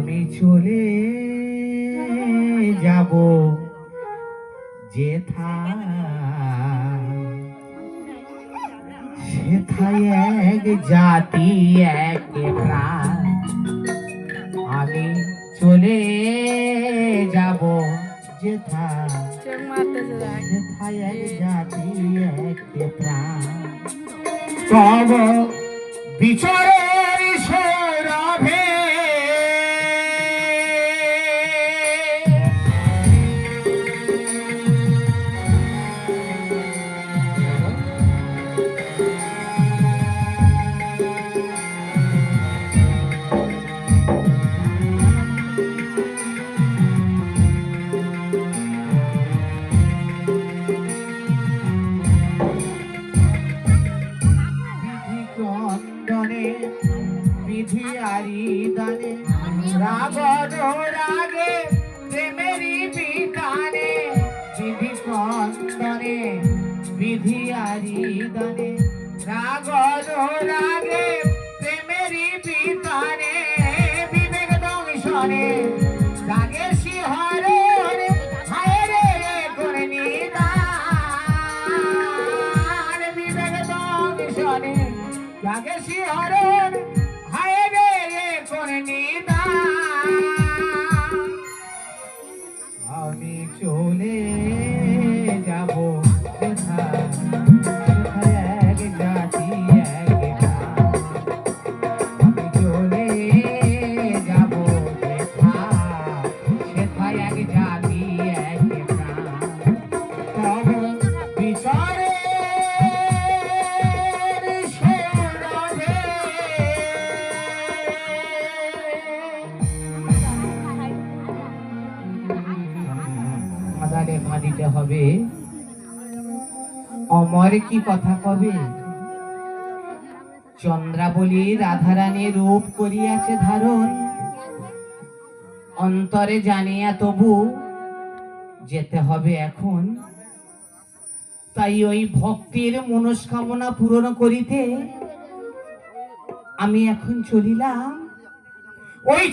আমি চলে যাব যেথায় সেথায় এক জাতি এক প্রাণ। আমি চলে যাব যেথায় সেথায় এক জাতি এক প্রাণ। তব বিচারের সৌরভে বিধি আরি দানে রাবণ রাগে প্রেমেরই বিতানে। বিধি কন্দনে বিধি আরি দানে রাবণ রাগে প্রেমেরই বিতানে। বিবেক দংশনে জাগে শিহরণ হায় রে করে নিদান। বিবেক দংশনে জাগে শিহরণ হায় রে করে নিদান। আমি চলে যাব যেথায় এক জাতি এক প্রাণ। আমি চলে যাব যেথায় সেথায় এক জাতি এক প্রাণ। তব বিচারে আদালে ভাদিতে হবে অমর কি কথা কবে। চন্দ্রাবলী রাধারানী রূপ করিয়াছে ধারণ, অন্তরে জানিয়া তবু যেতে হবে এখন। তাই ওই ভক্তির মনস্কামনা পূরণ করিতে আমি এখন চলিলাম ওই